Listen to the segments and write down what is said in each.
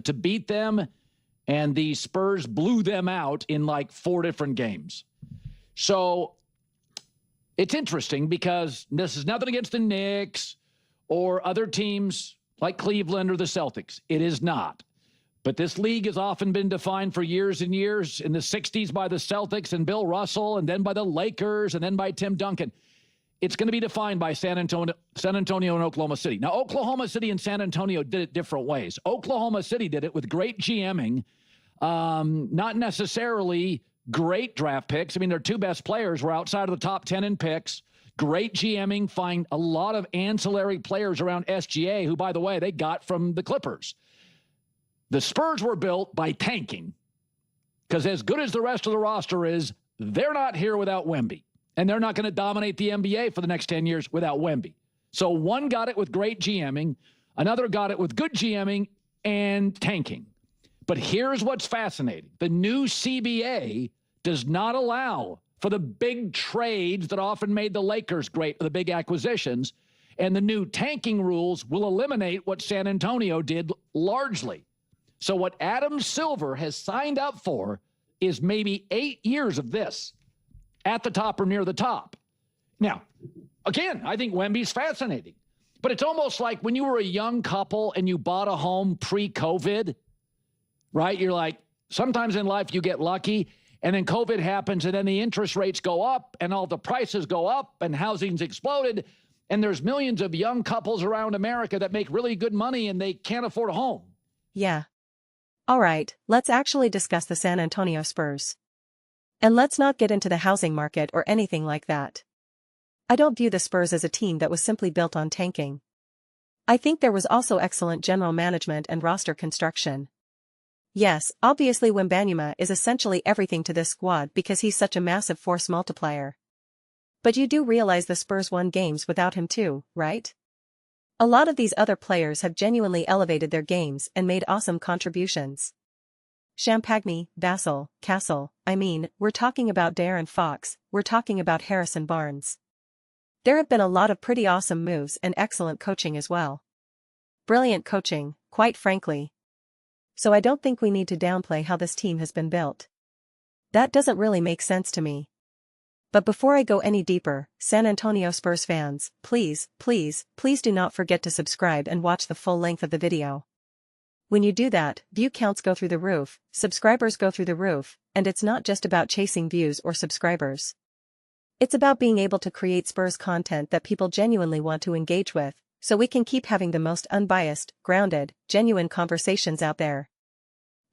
to beat them, and the Spurs blew them out in like 4 different games. So it's interesting because this is nothing against the Knicks or other teams like Cleveland or the Celtics. It is not. But this league has often been defined for years and years, in the 60s by the Celtics and Bill Russell, and then by the Lakers, and then by Tim Duncan. It's going to be defined by San Antonio and Oklahoma City. Now, Oklahoma City and San Antonio did it different ways. Oklahoma City did it with great GMing, not necessarily great draft picks. I mean, their 2 best players were outside of the top 10 in picks. Great GMing, find a lot of ancillary players around SGA, who, by the way, they got from the Clippers. The Spurs were built by tanking, because as good as the rest of the roster is, they're not here without Wemby. And they're not going to dominate the NBA for the next 10 years without Wemby. So one got it with great GMing, another got it with good GMing and tanking. But here's what's fascinating. The new CBA does not allow for the big trades that often made the Lakers great, the big acquisitions. And the new tanking rules will eliminate what San Antonio did largely. So what Adam Silver has signed up for is maybe 8 years of this at the top or near the top. Now, again, I think Wemby's fascinating. But it's almost like when you were a young couple and you bought a home pre-COVID, right? You're like, sometimes in life you get lucky, and then COVID happens, and then the interest rates go up, and all the prices go up, and housing's exploded, and there's millions of young couples around America that make really good money, and they can't afford a home. Yeah. All right, let's actually discuss the San Antonio Spurs. And let's not get into the housing market or anything like that. I don't view the Spurs as a team that was simply built on tanking. I think there was also excellent general management and roster construction. Yes, obviously Wembanyama is essentially everything to this squad because he's such a massive force multiplier. But you do realize the Spurs won games without him too, right? A lot of these other players have genuinely elevated their games and made awesome contributions. Champagny, Vassell, Castle, we're talking about De'Aaron Fox, we're talking about Harrison Barnes. There have been a lot of pretty awesome moves and excellent coaching as well. Brilliant coaching, quite frankly. So I don't think we need to downplay how this team has been built. That doesn't really make sense to me. But before I go any deeper, San Antonio Spurs fans, please do not forget to subscribe and watch the full length of the video. When you do that, view counts go through the roof, subscribers go through the roof, and it's not just about chasing views or subscribers. It's about being able to create Spurs content that people genuinely want to engage with, so we can keep having the most unbiased, grounded, genuine conversations out there.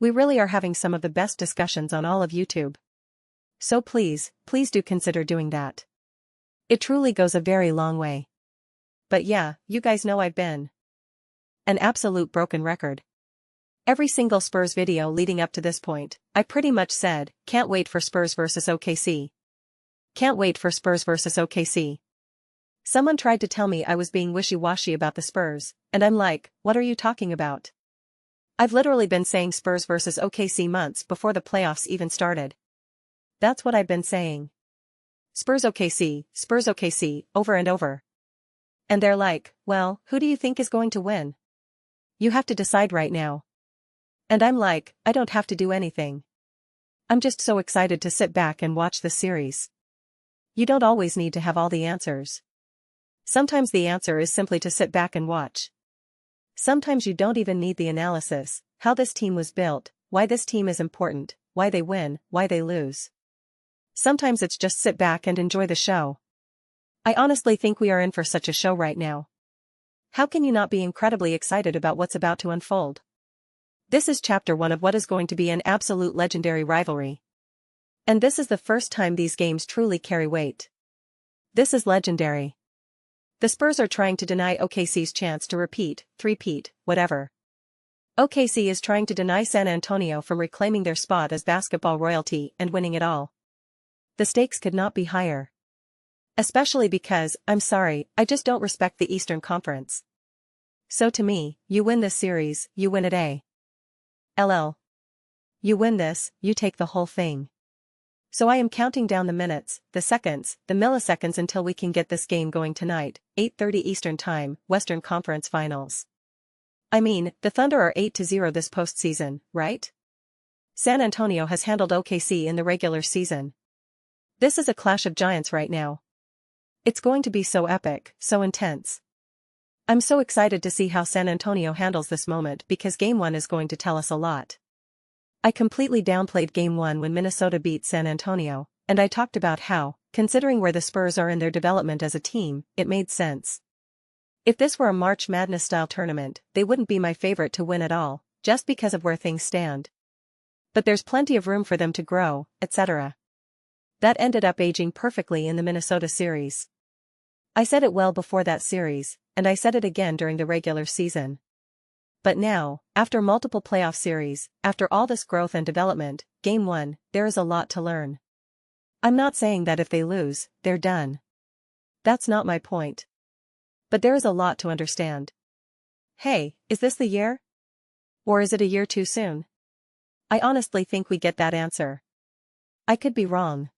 We really are having some of the best discussions on all of YouTube. So please do consider doing that. It truly goes a very long way. But yeah, you guys know I've been an absolute broken record. Every single Spurs video leading up to this point, I pretty much said, can't wait for Spurs versus OKC. Can't wait for Spurs versus OKC. Someone tried to tell me I was being wishy-washy about the Spurs, and I'm like, what are you talking about? I've literally been saying Spurs versus OKC months before the playoffs even started. That's what I've been saying. Spurs OKC, over and over. And they're like, well, who do you think is going to win? You have to decide right now. And I'm like, I don't have to do anything. I'm just so excited to sit back and watch the series. You don't always need to have all the answers. Sometimes the answer is simply to sit back and watch. Sometimes you don't even need the analysis, how this team was built, why this team is important, why they win, why they lose. Sometimes it's just sit back and enjoy the show. I honestly think we are in for such a show right now. How can you not be incredibly excited about what's about to unfold? This is chapter 1 of what is going to be an absolute legendary rivalry. And this is the first time these games truly carry weight. This is legendary. The Spurs are trying to deny OKC's chance to three-peat, whatever. OKC is trying to deny San Antonio from reclaiming their spot as basketball royalty and winning it all. The stakes could not be higher. Especially because, I'm sorry, I just don't respect the Eastern Conference. So to me, you win this series, you win it LL. You win this, you take the whole thing. So I am counting down the minutes, the seconds, the milliseconds until we can get this game going tonight, 8:30 Eastern Time, Western Conference Finals. I mean, the Thunder are 8-0 this postseason, right? San Antonio has handled OKC in the regular season. This is a clash of giants right now. It's going to be so epic, so intense. I'm so excited to see how San Antonio handles this moment because Game 1 is going to tell us a lot. I completely downplayed Game 1 when Minnesota beat San Antonio, and I talked about how, considering where the Spurs are in their development as a team, it made sense. If this were a March Madness-style tournament, they wouldn't be my favorite to win at all, just because of where things stand. But there's plenty of room for them to grow, etc. That ended up aging perfectly in the Minnesota series. I said it well before that series, and I said it again during the regular season. But now, after multiple playoff series, after all this growth and development, Game 1, there is a lot to learn. I'm not saying that if they lose, they're done. That's not my point. But there is a lot to understand. Hey, is this the year? Or is it a year too soon? I honestly think we get that answer. I could be wrong.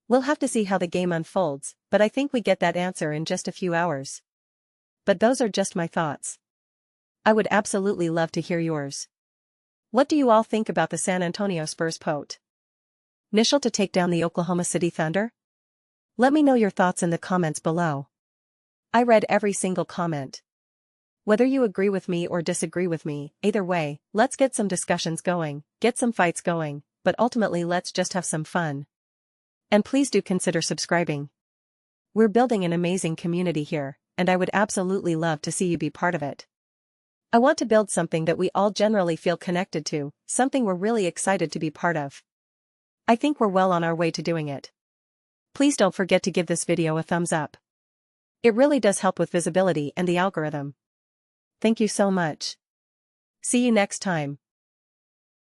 We'll have to see how the game unfolds, but I think we get that answer in just a few hours. But those are just my thoughts. I would absolutely love to hear yours. What do you all think about the San Antonio Spurs potential to take down the Oklahoma City Thunder? Let me know your thoughts in the comments below. I read every single comment. Whether you agree with me or disagree with me, either way, let's get some discussions going, get some fights going, but ultimately let's just have some fun. And please do consider subscribing. We're building an amazing community here, and I would absolutely love to see you be part of it. I want to build something that we all generally feel connected to, something we're really excited to be part of. I think we're well on our way to doing it. Please don't forget to give this video a thumbs up. It really does help with visibility and the algorithm. Thank you so much. See you next time.